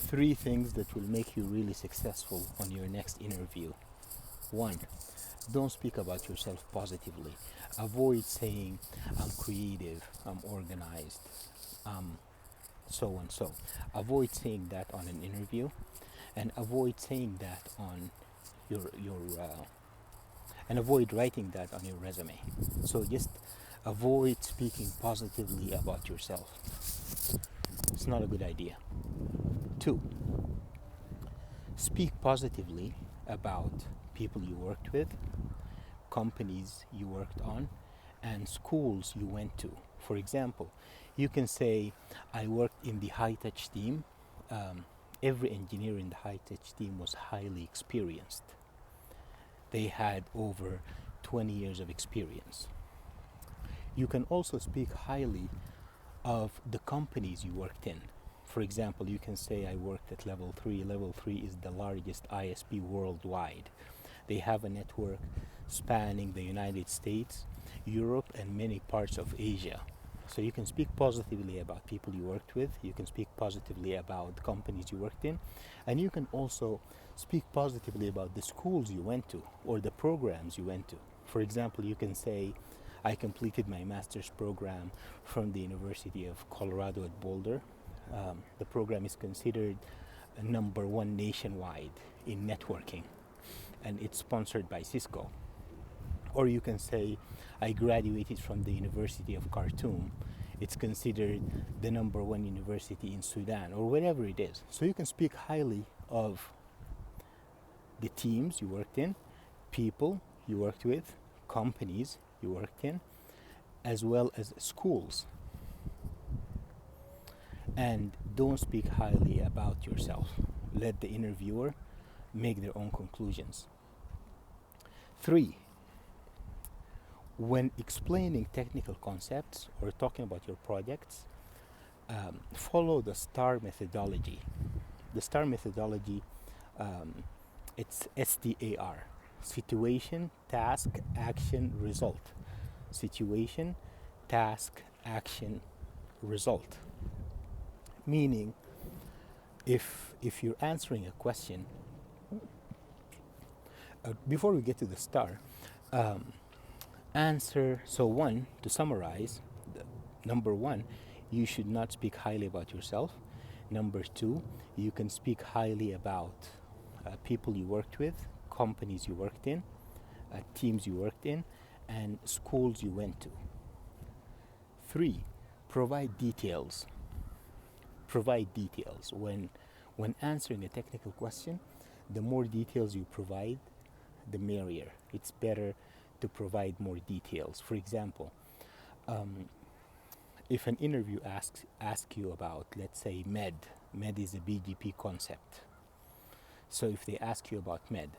Three things that will make you really successful on your next interview. One, don't speak about yourself positively. Avoid saying, I'm creative, I'm organized, so and so. Avoid saying that on an interview, and avoid saying that on your and avoid writing that on your resume. So just avoid speaking positively about yourself. It's not a good idea. Two, speak positively about people you worked with, companies you worked on, and schools you went to. For example, you can say, I worked in the high touch team. Um, every engineer in the high touch team was highly experienced. They had over 20 years of experience. You can also speak highly of the companies you worked in. For example, you can say, I worked at Level 3. Level 3 is the largest ISP worldwide. They have a network spanning the United States, Europe, and many parts of Asia. So you can speak positively about people you worked with, you can speak positively about the companies you worked in, and you can also speak positively about the schools you went to or the programs you went to. For example, you can say, I completed my master's program from the University of Colorado at Boulder. The program is considered number one nationwide in networking, and it's sponsored by Cisco. Or you can say, I graduated from the University of Khartoum. It's considered the number one university in Sudan, or whatever it is. So you can speak highly of the teams you worked in, people you worked with, companies you worked in, as well as schools. And don't speak highly about yourself. Let the interviewer make their own conclusions. 3, when explaining technical concepts or talking about your projects, follow the STAR methodology. The STAR methodology, it's STAR: situation, task, action, result. Situation, task, action, result. Meaning, if you're answering a question, before we get to the STAR, answer. So one, to summarize, number one, you should not speak highly about yourself. Number two, you can speak highly about people you worked with, companies you worked in, teams you worked in, and schools you went to. 3, provide details. Provide details. When answering a technical question, the more details you provide, the merrier. It's better to provide more details. For example, if an interview asks you about, let's say, MED is a BGP concept. So if they ask you about MED,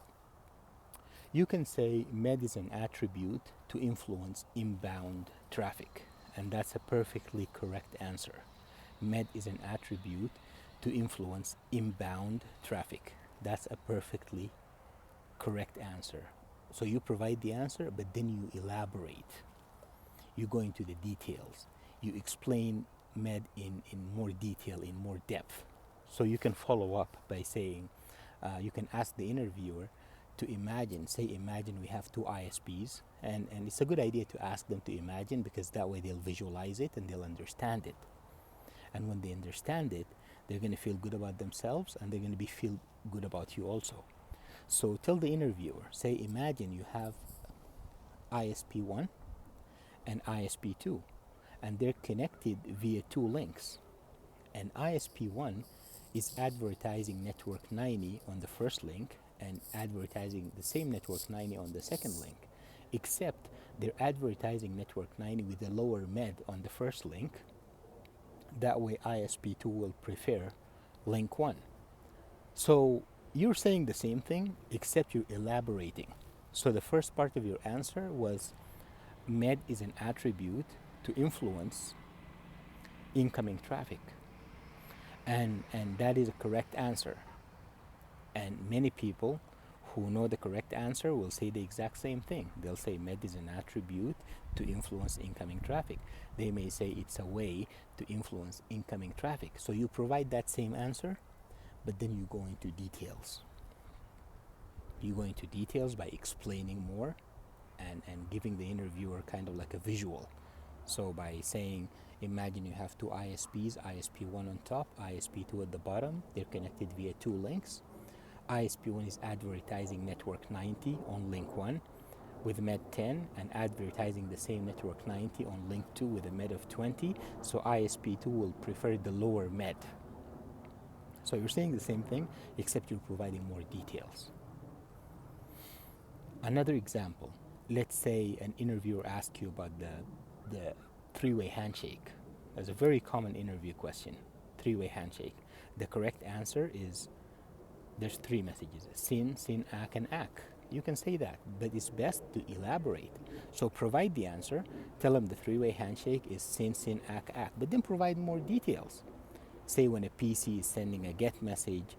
you can say MED is an attribute to influence inbound traffic, and that's a perfectly correct answer. MED is an attribute to influence inbound traffic. That's a perfectly correct answer. So you provide the answer, but then you elaborate. You go into the details. You explain MED in more detail, in more depth. So you can follow up by saying, you can ask the interviewer to imagine we have two ISPs, and it's a good idea to ask them to imagine, because that way they'll visualize it and they'll understand it. And when they understand it, they're going to feel good about themselves, and they're going to feel good about you also. So tell the interviewer, say, imagine you have ISP 1 and ISP 2, and they're connected via 2 links. And ISP 1 is advertising network 90 on the first link and advertising the same network 90 on the second link, except they're advertising network 90 with a lower MED on the first link. That way ISP 2 will prefer link 1. So you're saying the same thing, except you're elaborating. So the first part of your answer was, MED is an attribute to influence incoming traffic. And that is a correct answer. And many people who know the correct answer will say the exact same thing. They'll say MED is an attribute to influence incoming traffic. They may say it's a way to influence incoming traffic. So you provide that same answer, but then you go into details. You go into details by explaining more and giving the interviewer kind of like a visual. So by saying, imagine you have two ISPs, ISP1 on top, ISP2 at the bottom, they're connected via two links. ISP1 is advertising network 90 on link 1 with MED 10 and advertising the same network 90 on link 2 with a MED of 20. So ISP2 will prefer the lower MED. So you're saying the same thing, except you're providing more details. Another example, let's say an interviewer asks you about the three-way handshake. That's a very common interview question, three-way handshake. The correct answer is, there's three messages, sin, ak, and ak. You can say that, but it's best to elaborate. So provide the answer, tell them the three-way handshake is sin, ak, ak, but then provide more details. Say when a PC is sending a GET message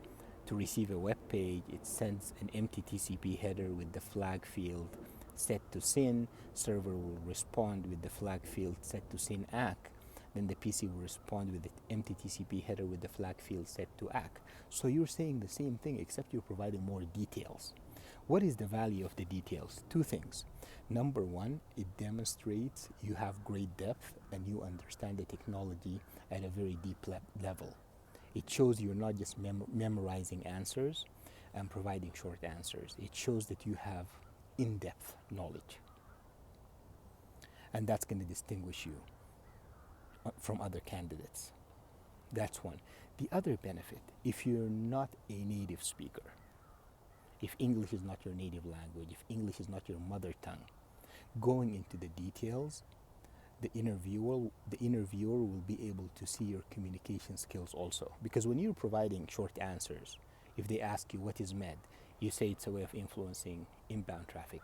to receive a web page, it sends an empty TCP header with the flag field set to SYN. Server will respond with the flag field set to SYN ACK. Then the PC will respond with the empty TCP header with the flag field set to ACK. So you're saying the same thing, except you're providing more details. What is the value of the details? Two things. Number one, it demonstrates you have great depth and you understand the technology at a very deep level. It shows you're not just memorizing answers and providing short answers. It shows that you have in-depth knowledge. And that's going to distinguish you from other candidates. That's one. The other benefit, if you're not a native speaker, if English is not your native language, if English is not your mother tongue, going into the details, the interviewer will be able to see your communication skills also. Because when you're providing short answers, if they ask you what is MED, you say it's a way of influencing inbound traffic.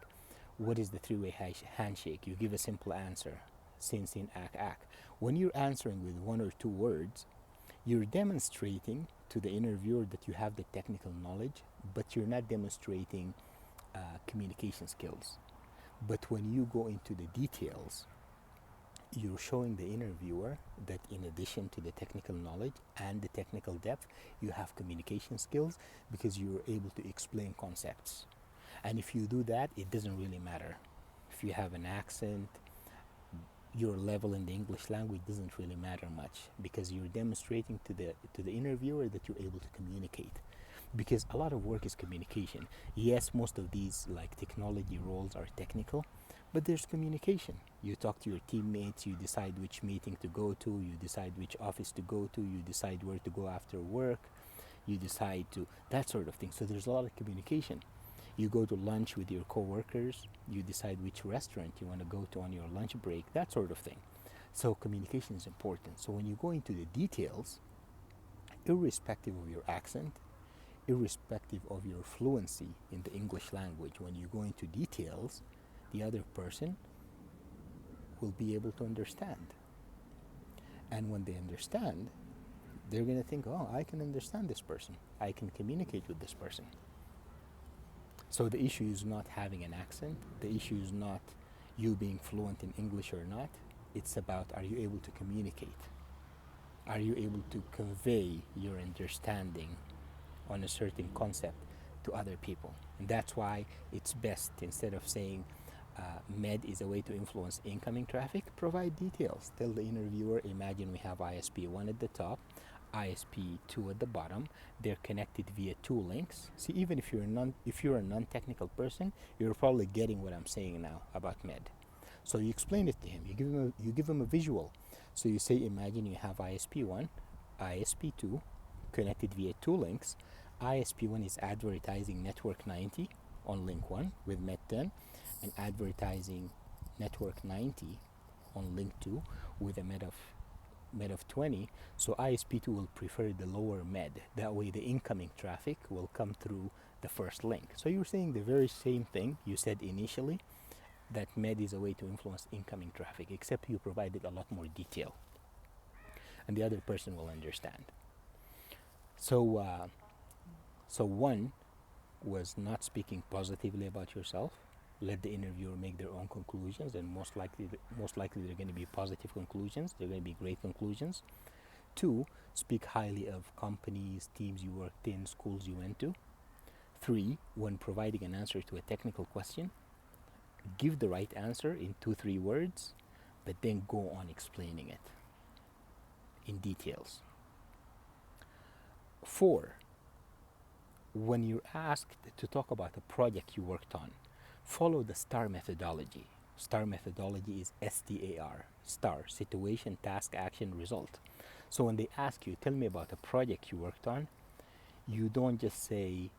What is the three-way handshake? You give a simple answer, sin, ak, ak. When you're answering with one or two words, you're demonstrating to the interviewer that you have the technical knowledge, but you're not demonstrating communication skills. But when you go into the details, you're showing the interviewer that in addition to the technical knowledge and the technical depth, you have communication skills because you're able to explain concepts. And if you do that, it doesn't really matter. If you have an accent, your level in the English language doesn't really matter much because you're demonstrating to the interviewer that you're able to communicate. Because a lot of work is communication. Yes, most of these like technology roles are technical, but there's communication. You talk to your teammates, you decide which meeting to go to, you decide which office to go to, you decide where to go after work, you decide to, that sort of thing. So there's a lot of communication. You go to lunch with your coworkers, you decide which restaurant you want to go to on your lunch break, that sort of thing. So communication is important. So when you go into the details, irrespective of your accent, irrespective of your fluency in the English language, when you go into details, the other person will be able to understand. And when they understand, they're going to think, oh, I can understand this person. I can communicate with this person. So the issue is not having an accent. The issue is not you being fluent in English or not. It's about, are you able to communicate? Are you able to convey your understanding on a certain concept to other people? And that's why it's best, instead of saying MED is a way to influence incoming traffic, provide details. Tell the interviewer, imagine we have ISP1 at the top, ISP2 at the bottom. They're connected via two links. See, even if you're a non-technical person, you're probably getting what I'm saying now about MED. So you explain it to him. You give him a visual. So you say, imagine you have ISP1, ISP2 connected via two links. ISP1 is advertising network 90 on link 1 with MED 10 and advertising network 90 on link 2 with a MED of 20. So ISP2 will prefer the lower MED. That way the incoming traffic will come through the first link. So you're saying the very same thing you said initially, that MED is a way to influence incoming traffic, except you provided a lot more detail and the other person will understand. So one was not speaking positively about yourself. Let the interviewer make their own conclusions, and most likely they're going to be positive conclusions. They're going to be great conclusions. 2, speak highly of companies, teams you worked in, schools you went to. 3, when providing an answer to a technical question, give the right answer in 2-3 words, but then go on explaining it in details. 4, when you're asked to talk about a project you worked on, follow the STAR methodology. STAR methodology is STAR, STAR, situation, task, action, result. So when they ask you, tell me about a project you worked on, you don't just say,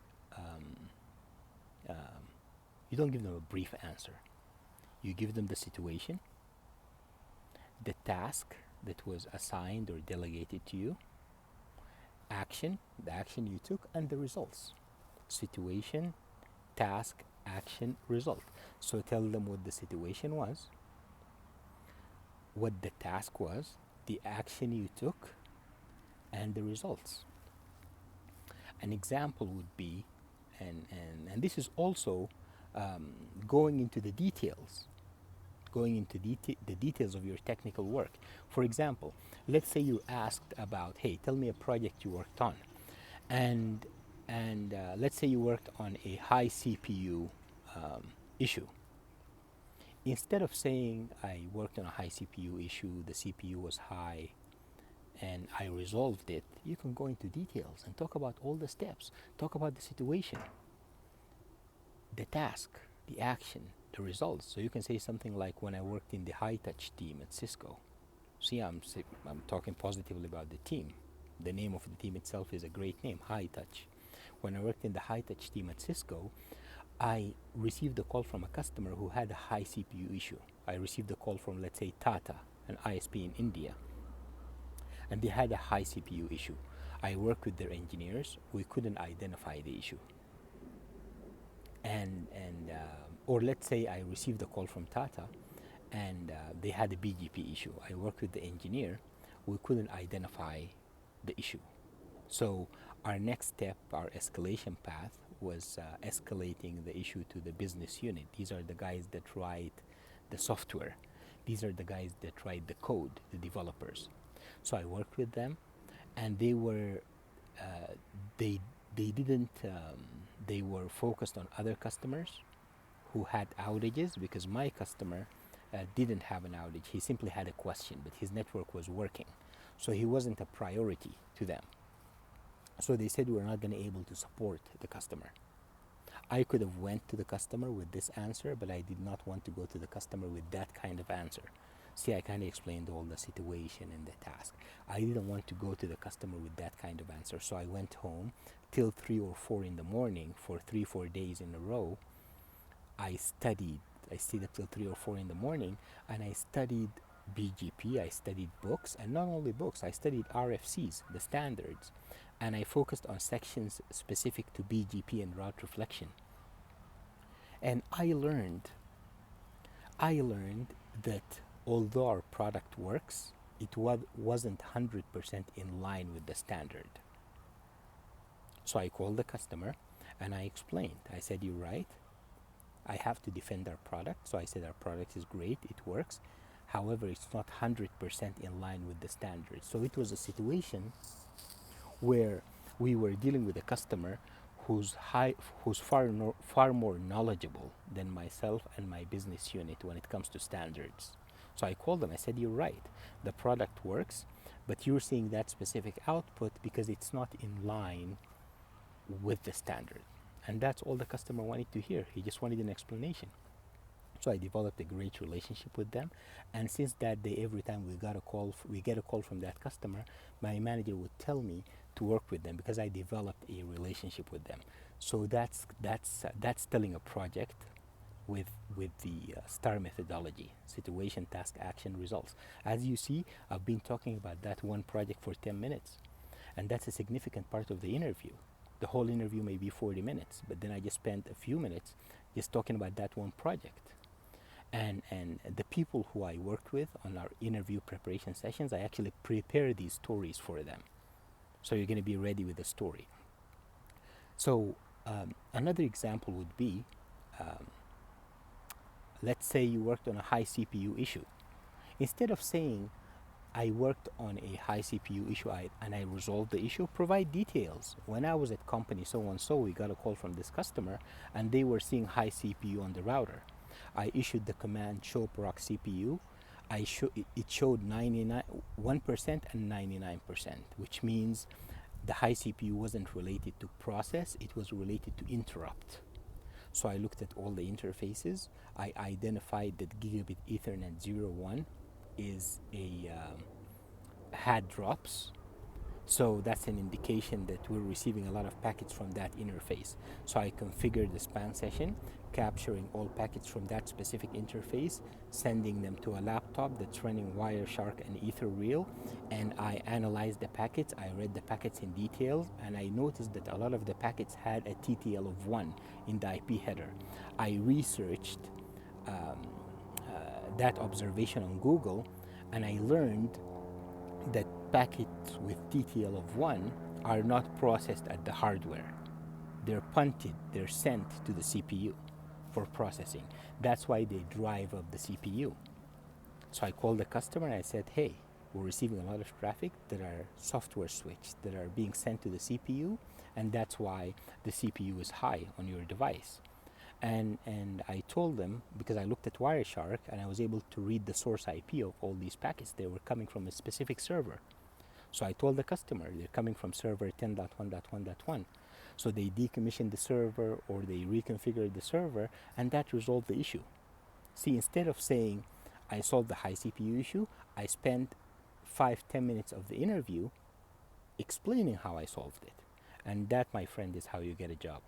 you don't give them a brief answer. You give them the situation, the task that was assigned or delegated to you, action, the action you took, and the results. Situation, task, action, result. So tell them what the situation was, what the task was, the action you took, and the results. An example would be, and this is also going into the details, the details of your technical work. For example, let's say you're asked about, hey, tell me a project you worked on, and let's say you worked on a high CPU issue. Instead of saying I worked on a high CPU issue, the CPU was high, and I resolved it, you can go into details and talk about all the steps, talk about the situation, the task, the action, the results. So you can say something like, when I worked in the high touch team at Cisco. See, I'm talking positively about the team. The name of the team itself is a great name, High Touch. When I worked in the high touch team at Cisco, I received a call from a customer who had a high CPU issue. I received a call from, let's say, Tata, an ISP in India, and they had a high CPU issue. I worked with their engineers. We couldn't identify the issue. Or let's say I received a call from Tata, and they had a BGP issue. I worked with the engineer. We couldn't identify the issue. So our next step, our escalation path, was escalating the issue to the business unit. These are the guys that write the software. These are the guys that write the code, the developers. So I worked with them, and they were they were focused on other customers who had outages, because my customer didn't have an outage. He simply had a question, but his network was working, so he wasn't a priority to them. So they said, we're not going to be able to support the customer. I could have went to the customer with this answer, but I did not want to go to the customer with that kind of answer. See, I kind of explained all the situation and the task. I didn't want to go to the customer with that kind of answer. So I went home till 3 or 4 in the morning for 3-4 days in a row. I stayed up till 3 or 4 in the morning, and I studied BGP, I studied books, and not only books, I studied RFCs, the standards, and I focused on sections specific to BGP and route reflection. And I learned that although our product works, it wasn't 100% in line with the standard. So I called the customer and I explained. I said, you're right, I have to defend our product. So I said, our product is great, it works. However, it's not 100% in line with the standards. So it was a situation where we were dealing with a customer who's far more knowledgeable than myself and my business unit when it comes to standards. So I called them. I said, you're right, the product works, but you're seeing that specific output because it's not in line with the standard. And that's all the customer wanted to hear. He just wanted an explanation. So I developed a great relationship with them, and since that day, every time we get a call from that customer, my manager would tell me to work with them because I developed a relationship with them. So that's telling a project with the STAR methodology: situation, task, action, results. As you see, I've been talking about that one project for 10 minutes, and that's a significant part of the interview. The whole interview may be 40 minutes, but then I just spent a few minutes just talking about that one project. And the people who I worked with on our interview preparation sessions, I actually prepare these stories for them. So you're going to be ready with the story. So another example would be, let's say you worked on a high CPU issue. Instead of saying, I worked on a high CPU issue and I resolved the issue. Provide details. When I was at company so and so, we got a call from this customer and they were seeing high CPU on the router. I issued the command show proc CPU. It showed 1% and 99%, which means the high CPU wasn't related to process, it was related to interrupt. So I looked at all the interfaces. I identified that gigabit Ethernet 01 is had drops. So that's an indication that we're receiving a lot of packets from that interface. So I configured the span session, capturing all packets from that specific interface, sending them to a laptop that's running Wireshark and Etherreel, and I analyzed the packets. I read the packets in detail, and I noticed that a lot of the packets had a TTL of 1 in the IP header. I researched that observation on Google, and I learned that packets with TTL of 1 are not processed at the hardware. They're punted, they're sent to the CPU for processing. That's why they drive up the CPU. So I called the customer and I said, hey, we're receiving a lot of traffic that are software switched, that are being sent to the CPU, and that's why the CPU is high on your device. And I told them, because I looked at Wireshark and I was able to read the source IP of all these packets, they were coming from a specific server. So I told the customer they're coming from server 10.1.1.1. So they decommissioned the server or they reconfigured the server, and that resolved the issue. See, instead of saying I solved the high CPU issue, I spent 5-10 minutes of the interview explaining how I solved it. And that, my friend, is how you get a job.